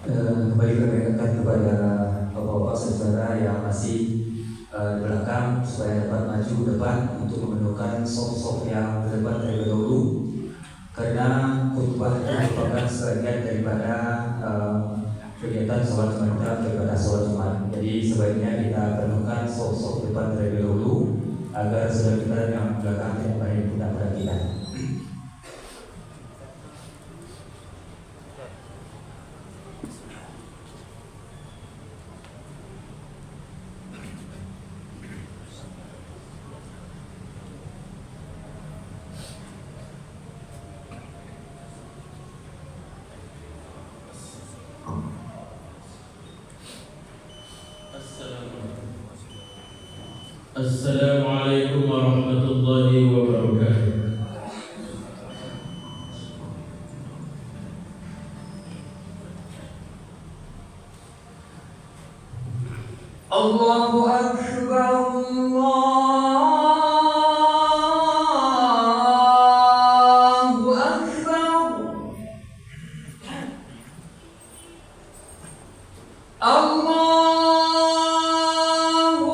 Kembali kami ingatkan kepada bapak-bapak saudara yang masih belakang supaya dapat maju ke depan untuk memenuhkan sosok yang berdebat terlebih dahulu, karena khutbah itu merupakan sebagian daripada kegiatan sholat Jumat daripada sholat Jumat. Jadi sebaiknya kita penuhkan sosok depan terlebih dahulu agar saudara kita yang belakang tidak banyak kita perhatikan. Assalamualaikum warahmatullahi wabarakatuh. Allahu Akbar, Allahu Akbar, Allahu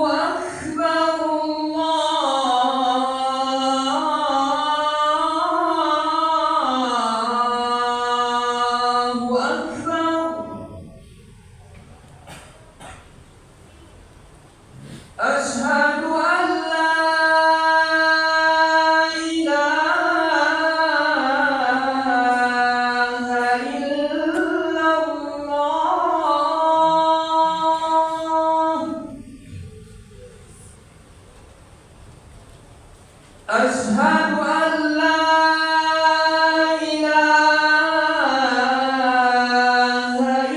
Akbar, Allahu Akbar. أشهد أن لا إله إلا الله. أشهد أن لا إله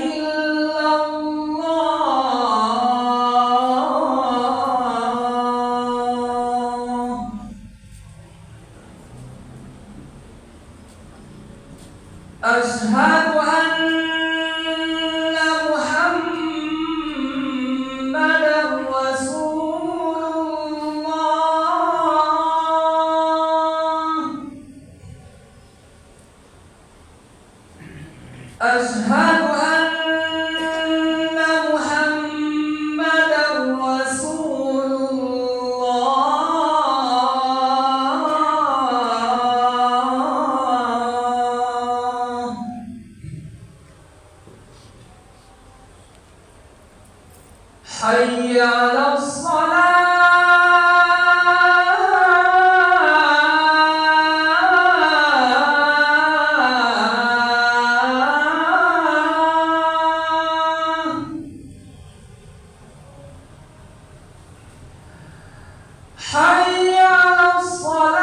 إلا الله. أشهد أن محمدا رسول الله. أشهد أن محمدا رسول الله. حي على الصلاة. حي على الصلاة.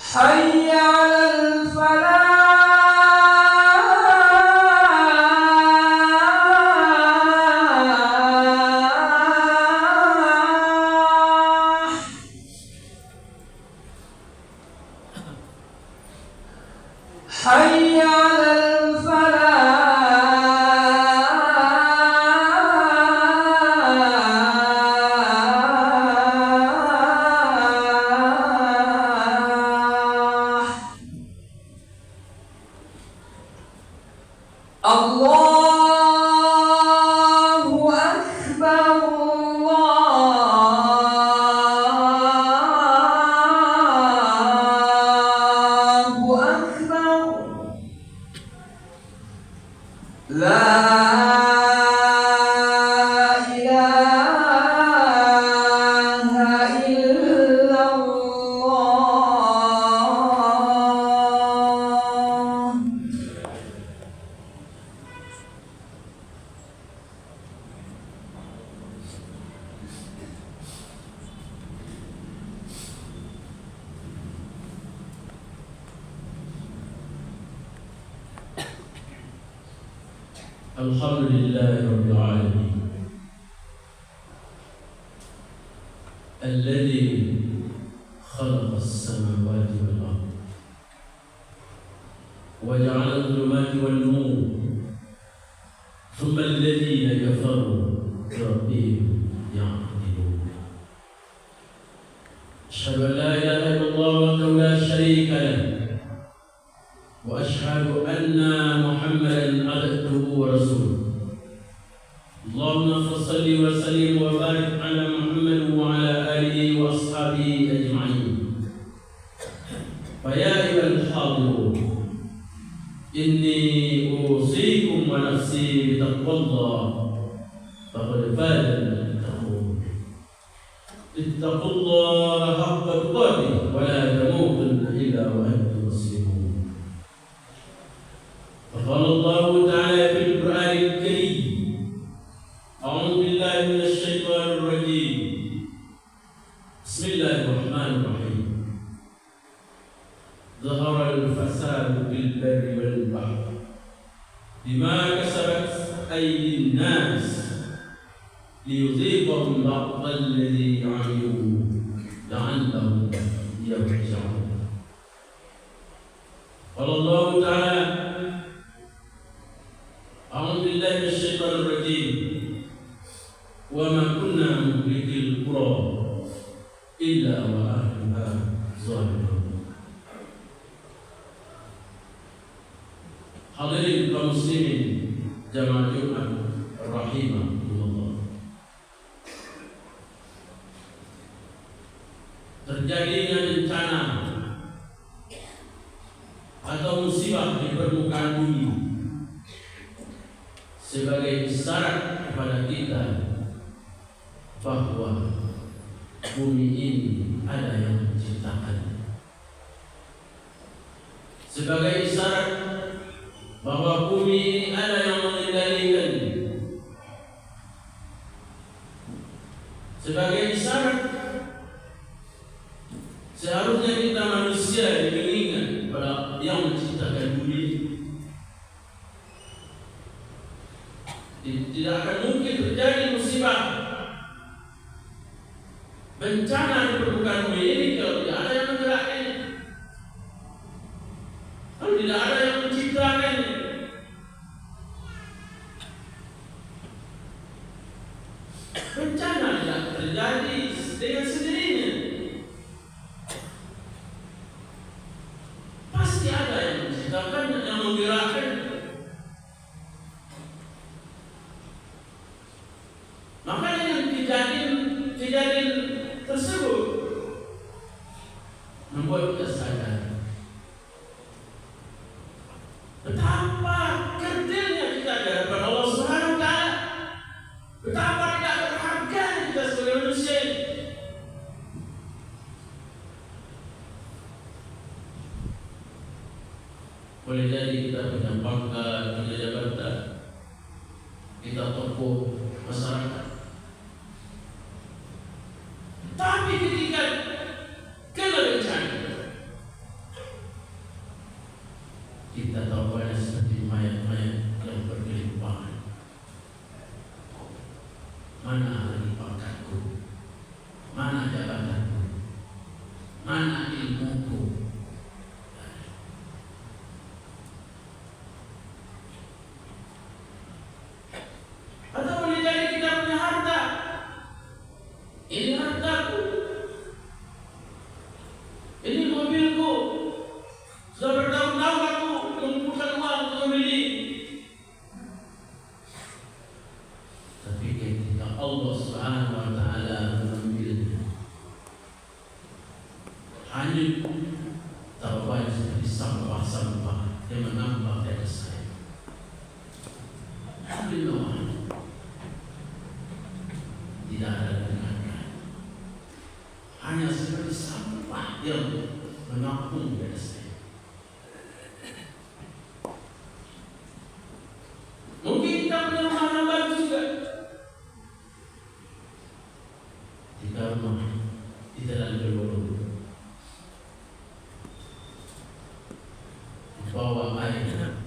حي على الفلاح. حي على الفلاح. الله أكبر، الله أكبر. لا إله إلا الله. Alhamdulillahi Rabbil Alamin, الذي خلق السماوات والأرض وجعل الظلمات والنور له وأشهد أن محمدا عبده ورسوله اللهم صل وسلم وبارك على محمد وعلى آله وأصحابه أجمعين. فيا أيها الحاضرون إني أوصيكم ونفسي بتقوى الله فقد فاز المتقون. اتقوا الله حق تقاته ولا تموتن إلا وأنتم مسلمون. فقال الله تعالى في القرآن الكريم: أعوذ بالله من الشيطان الرجيم. بسم الله الرحمن الرحيم. ظهر الفساد في البر والبحر بما كسبت أيدي الناس ليذيقهم بعض الذي عملوا لعلهم يرجعون. قال الله تعالى: أعوذ بالله من الشيطان الرجيم. وما كنا مهلكي القرى إلا وأهلها ظالمون. Hadirin kaum muslimin jamaah Jumat rahimahullah. Terjadinya bencana atau musibah di permukaan bumi sebagai isyarat kepada kita bahwa bumi ini ada yang menciptakan, sebagai isyarat bahwa bumi ini ada yang mengendalikan, sebagai isyarat seharusnya kita manusia diingat pada yang menciptakan bumi. Tidak akan mungkin terjadi musibah bencana di permukaan bumi ini kalau tidak ada yang menggerakkan, kalau tidak ada yang menciptakan. Bencana tidak terjadi dengan sendirinya. Pasti ada yang menciptakan dan yang menggerakkan. Maka dengan kejadian tersebut membuat kita sadar betapa kerdilnya kita di hadapan Allah Subhanahu wa Ta'ala, betapa tidak berharga kita sebagai manusia. Boleh jadi kita punya pangkat, punya jabatan, kita tokoh masyarakat, tapi ketika kena bencana, kita tampaknya seperti mayat-mayat yang bergelimpangan. Mana lagi pangkatku? Mana jabatanku? Mana ilmuku? Atau boleh jadi kita punya harta. Ini hartaku, ini mobilku, sudah bertahun-tahun aku mengumpulkan uang untuk membeli. Tapi ketika Allah Subhanahu wa Ta'ala mengambilnya, hanyut terbaik seperti sampah-sampah yang menambah di atas saya. Alhamdulillah, tidak ada tenaga, hanya seperti sampah yang mengapung di atas saya. Mungkin kita punya rumah nambat juga. Kita rumah di dalam berlulu, bawa air,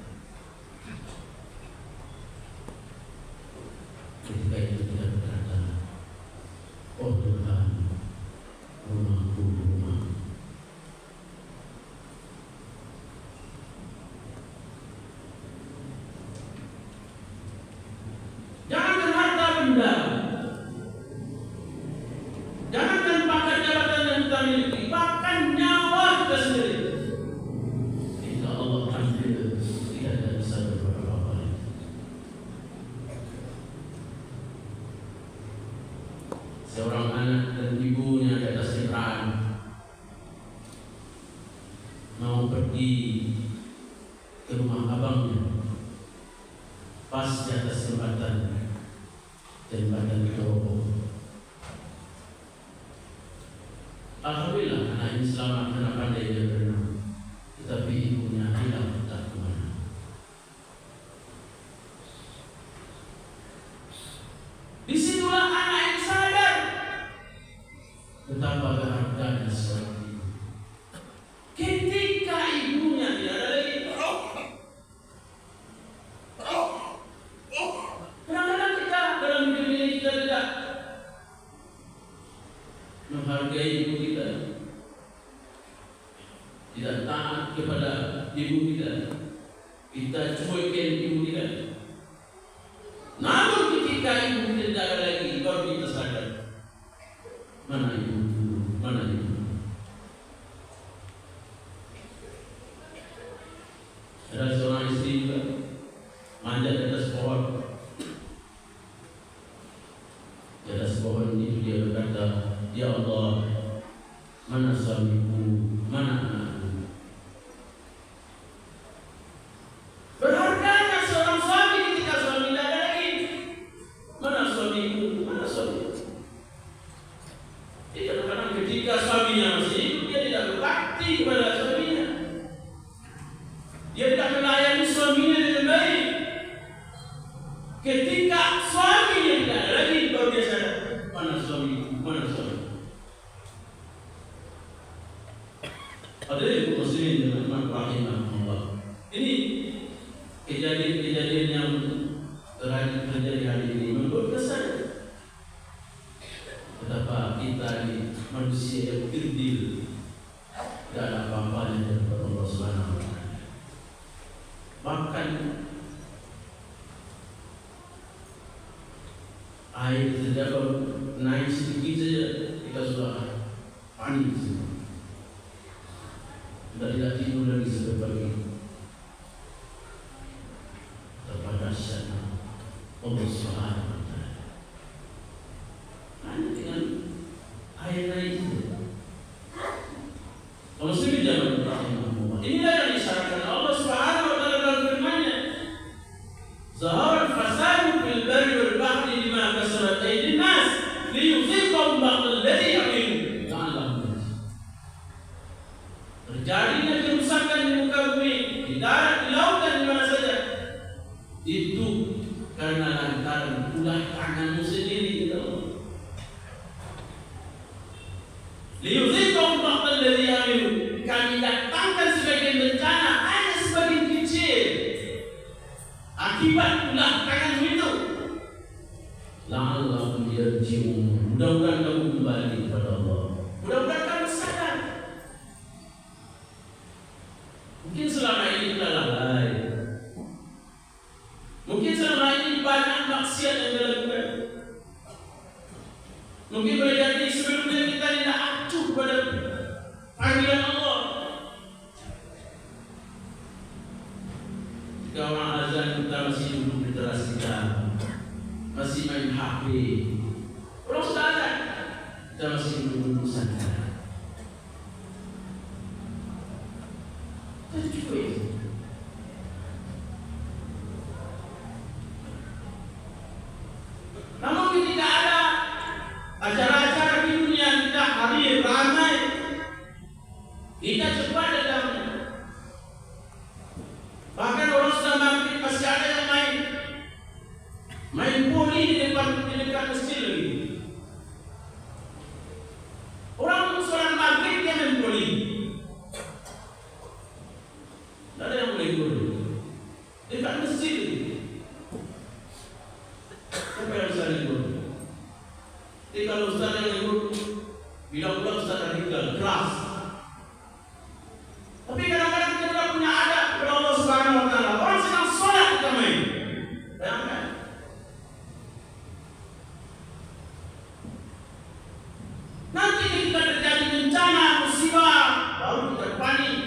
pergi ke rumah abangnya, pas di atas jembatan Robo. Alhamdulillah anak ini selamat karena pandai dia berenang, tetapi ibunya hilang entah kemana. Disitulah anak yang sadar betapa berharganya seorang ibu. Ketika ibunya tidak ada lagi, kadang-kadang kita dalam hidup ini kita tidak menghargai ibu kita, tidak taat kepada ibu kita, kita cuekin ibu kita. Namun ketika ibu tidak ada lagi, baru kita sadar mana ibu, mana ibu. Ada seorang istri juga manjat di atas pohon. Di atas pohon itu dia berkata, "Ya Allah, mana suamiku, mana anakku?" Berharganya seorang suami ketika suami tidak ada lagi. Mana suamiku, mana suamiku? Jadi kadang-kadang ketika suaminya masih hidup, dia tidak berbakti kepada suaminya. Dia tidak melayani suaminya dengan baik. Ketika suaminya tidak ada lagi, baru dia sadar, mana suamiku, mana suamiku. Hadirin muslimin dengan rahimahullah. Ini kejadian-kejadian yang terjadi hari ini membuat kesan betapa kita ini manusia yang kerdil, tidak ada apa-apanya daripada Allah Subhanahu wa Ta'ala. Bahkan air terjebak naik sedikit saja kita sudah panik semua. Kita tidak tidur lagi sampai pagi. Betapa dahsyatnya Allah Subhanahu wa Ta'ala. Hanya dengan air naik saja. Kalau sini jangan rahimahullah. Inilah yang disyaratkan Allah Subhanahu wa Ta'ala dalam firman-Nya. Zahara al-fasadu fil barri wal bahri bima kasabat aydin nas liyuziqahum ba'd alladhi 'amilu la'allahum yarji'un. Terjadinya kerusakan di muka bumi, di darat, di laut dan di mana saja, itu karena lantaran ulah tanganmu sendiri, ya Allah. Liyuziqahum ba'd alladhi 'amilu. Kami datangkan sebagian bencana hanya sebagian kecil akibat ulah tanganmu itu. La'allahum yarji'un. Mudah-mudahan kamu kembali kepada Allah. Mudah-mudahan kamu sadar. Mungkin selama ini kita lalai. Mungkin selama ini banyak maksiat yang dilakukan. Mungkin boleh jadi sebelumnya kita tidak acuh pada panggilan Allah. Jika orang azan kita masih duduk di teras kita, masih main HP. Orang sudah azan, kita masih duduk santai. Itu cukup itu. Namun ketika ada acara-acara di dunia, kita hadir ramai, kita cepat datangnya. Bahkan orang sudah maghrib masih ada yang main poli di dekat masjid lagi. Orang sholat maghrib dia main poli. Tidak ada yang boleh poli dekat masjid lagi. Siapa yang bisa libur? Jadi kalau ustaz yang libur, bilang-bilang ustaz yang tinggal keras. Tapi kadang-kadang kita tidak punya adab kepada Allah Subhanahu wa Ta'ala. Orang sedang sholat kita main. Bayangkan. Nanti ketika terjadi bencana, musibah, baru kita panik.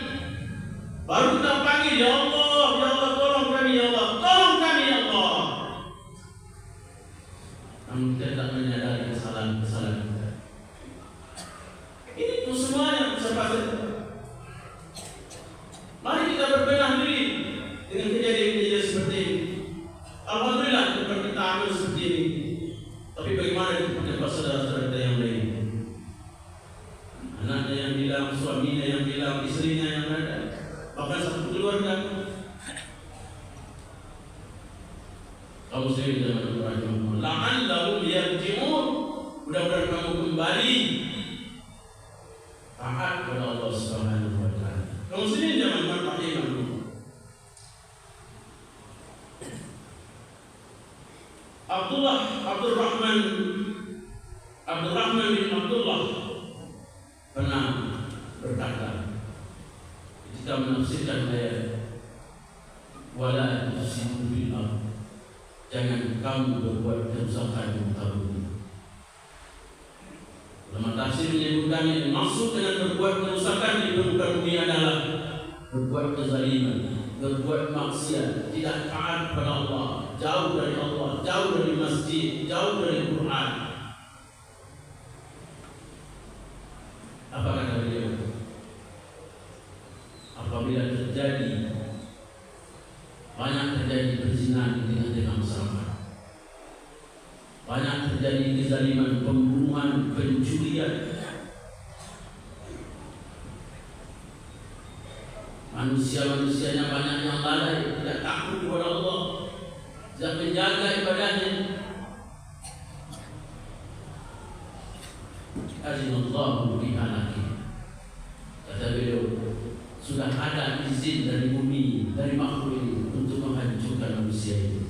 Baru kita panggil, ya Allah tolong kami, ya Allah, tolong kami, ya Allah. Namun kita tidak menyadari kesalahan-kesalahan kita. Ini tuh semuanya serba saja. dengan kejadian-kejadian seperti ini. Alhamdulillah bukan kita ambil seperti ini. Tapi bagaimana dengan saudara-saudara kita yang lain? Anaknya yang bilang, suaminya yang bilang, istrinya yang ada, bahkan satu keluarga. Kamu sendiri jangan berajam. La'allahum yarji'un. Mudah-mudahan kamu kembali taat kepada Allah Subhanahu wa taala. Kamu sendiri jangan berpahiman. Abdurrahman bin Abdullah pernah berkata ketika menafsirkan ayat wala tusidu bil ardh, jangan kamu berbuat kerusakan di muka bumi. Dalam tafsir menyebutkan yang maksud dengan berbuat kerusakan di muka bumi adalah berbuat kezaliman, berbuat maksiat, tidak taat kepada Allah, jauh dari Allah, jauh dari masjid, jauh dari Quran. Apa kata beliau? Apabila banyak terjadi perzinahan di tengah masyarakat, banyak terjadi kezaliman, pembunuhan, pencurian, manusia-manusianya banyak yang lalai, tidak takut kepada Allah, tidak menjaga ibadahnya. Azinallahu bihalaki, kata beliau, sudah ada izin dari bumi, dari makhluk ini untuk menghancurkan manusia itu.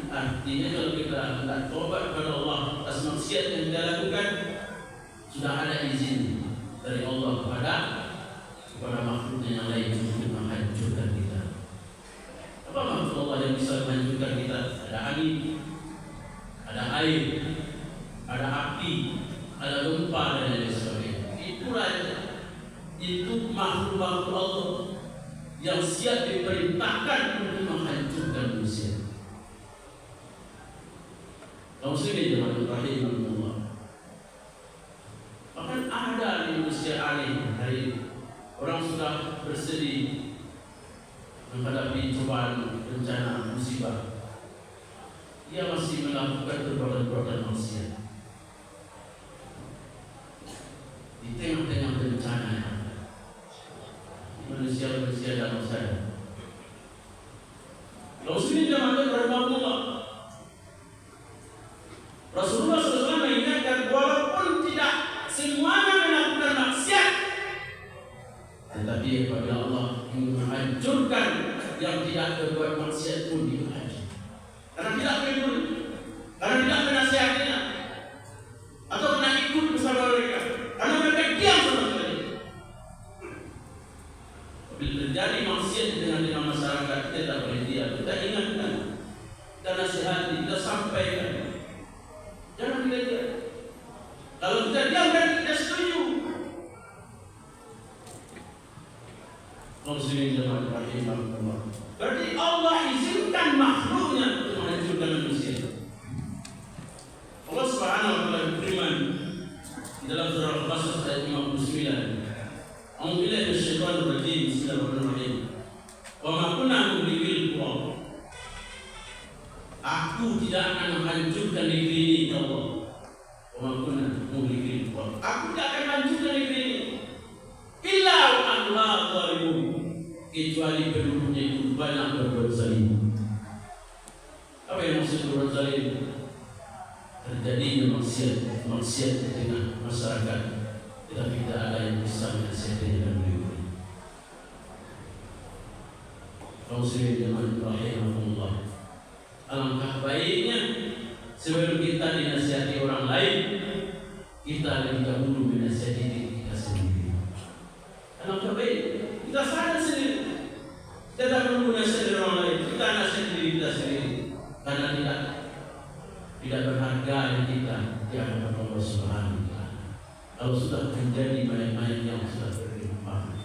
Artinya kalau kita tidak tobat kepada Allah atas maksiat yang kita lakukan, sudah ada izin dari Allah kepada makhluknya yang lain untuk menghancurkan kita. Apa maksud Allah yang bisa menghancurkan kita? Ada angin, ada air, ada api, ada gempa dan lain sebagainya. Itu makhluk-makhluk Allah yang siap diperintahkan untuk menghancurkan manusia. Kaum muslimin rahimahumullah. Bahkan ada di manusia alim hari orang sudah bersedih menghadapi cobaan, bencana, musibah, ia masih melakukan perbuatan-perbuatan maksiat di tengah-tengah bencana. Manusia dalam saya. Kaum muslimin rahimahumullah. Rasulullah SAW mengingatkan walaupun tidak semuanya melakukan maksiat, tetapi apabila Allah ingin menghancurkan yang tidak berbuat maksiat pun dihancurkan. Karena tidak peduli, karena tidak menasihatinya, atau tidak ikut bersama mereka, karena mereka diam sama sekali. Bila terjadi maksiat dengan masyarakat, kita tidak boleh diam. Kita ingatkan, kita nasihati, kita sampaikan. Jangan kita diam. Kalau kita diam berarti kita setuju. Muslimin jemaah rahimahullah. Berarti Allah izinkan makhluknya untuk menghancurkan manusia. Allah Subhanahu wa taala berfirman di dalam surah Al-Qasas ayat 59. A'udzubillahi minasyaitonir rajim. Bismillahirrahmanirrahim. Wa ma kunna muhlikil qura. Aku tidak akan menghancurkan negeri ini, ya Allah. Wa ma kunna muhlikil qura. Aku tidak akan menghancurkan negeri ini. Illa wa ahluha zalimun. Kecuali penduduknya itu banyak berbuat zalim. Apa yang maksud berbuat zalim? Terjadinya maksiat di tengah masyarakat, tetapi tidak ada yang bisa menasihati dan melindungi. Kaum muslimin rahimahumullah. Alangkah baiknya sebelum kita dinasihati orang lain, kita lebih dahulu menasihati diri kita sendiri. Alangkah baik kita sadar sendiri, kita tak perlu nasihati orang lain, kita nasihati diri kita sendiri. Karena tidak berharga yang kita di hadapan Allah Subhanahu wa taala. Kalau sudah menjadi mayat-mayat yang sudah berlimpah.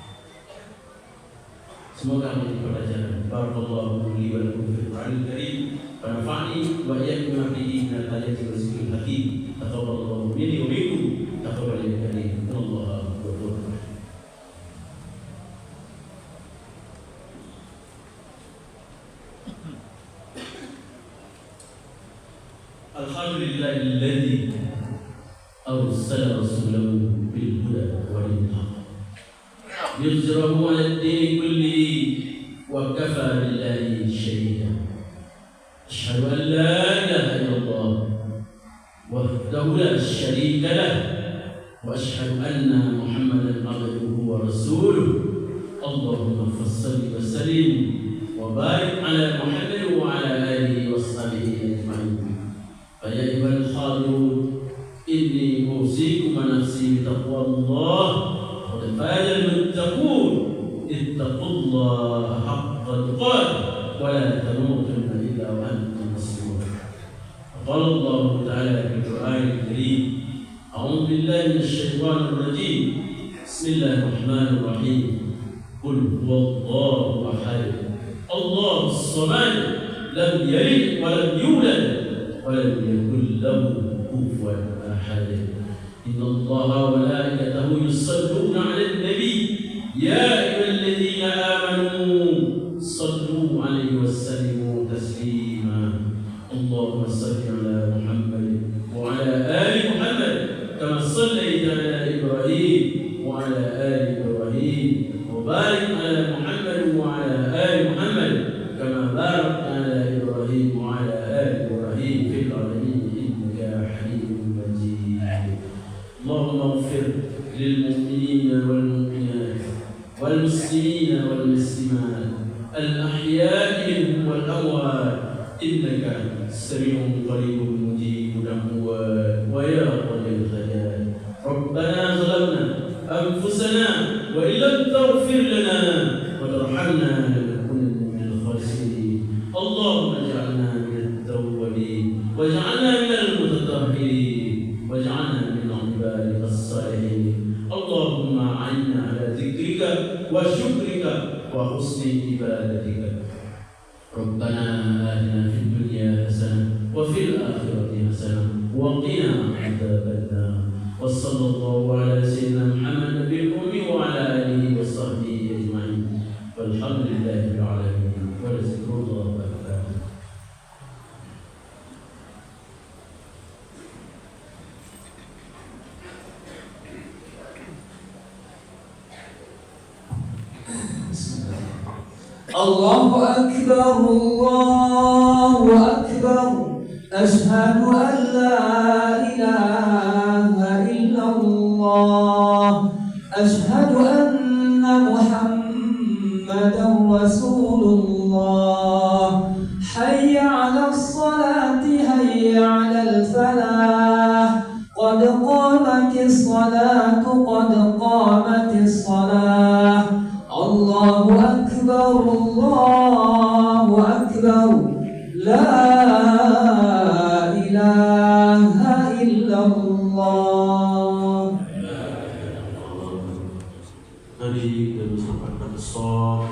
Semoga menjadi pelajaran. Barakallahu li wa lakum fil Qur'anil Karim. Wa nafa'ani wa iyyakum bima fihi minal ayati wa zikril hakim. Taqabbalallahu minni wa minkum. Taqabbal ya karim. Allahu akbar. Alhamdulillah alladzi arsala rasulahu bil huda wa dinil haqq yuzhirahu 'ala ad-din kullihi wa kafa billahi shahida. Asyhadu an la ilaha illallah wahdahu la syarika lah wa asyhadu anna Muhammadan abduhu wa rasuluh. Allahumma fassalli wa sallim wa barik ala Muhammad wa ala alihi wa sahbihi ajma'in. Fa ya ayyuhal hadirun inni usikum wa nafsi bi taqwallah wa tafadal muttaqun ittaqullaha haqqa tuqatih wa la tamutunna illa wa antum muslimun. Qala Allah ta'ala fil Qur'anil Karim a'udzu billahi minasy syaithanir rajim. Bismillahir rahmanir rahim. Qul huwallahu ahad. Allahus samad. Lam yalid wa lam yulad wa lam yakul lahu kufuwan ahad. Innallaha wa malaikatahu yusalluna 'alan nabi. Ya ayyuhalladzina amanu sallu 'alaihi wa sallimu taslima. Allahumma salli 'ala Muhammad wa 'ala ali Muhammad kama shallaita 'ala Ibrahim wa 'ala ali Ibrahim. وبارك على محمد وعلى آل محمد كما باركت على إبراهيم وعلى آل إبراهيم في العالمين إنك حميد مجيد. اللهم اغفر للمؤمنين والمؤمنات والمسلمين والمسلمات الأحياء منهم والأموات إنك سميع قريب مجيب الأموات ويا قاضي الحاجات. ربنا ظلمنا أنفسنا وإن لم تغفر لنا وترحمنا لنكونن من الخاسرين. اللهم اجعلنا من التوابين واجعلنا من المتطهرين واجعلنا من عبادك الصالحين. اللهم أعنا على ذكرك وشكرك وحسن عبادتك. ربنا آتنا في الدنيا حسنة وفي الآخرة حسنة وقنا عذاب النار. وصلى الله على سيدنا محمد النبي الأمي وعلى آله وصحبه أجمعين والحمد لله رب العالمين ولذكر الله أكبر. الله أكبر الله أكبر أشهد أن لا إله إلا الله أشهد أن محمدا رسول الله حي على الصلاة حي على الفلاح قد قامت الصلاة قد قامت الصلاة. الله أكبر الله أكبر لا إله إلا الله. Tadi kita bersahabat besar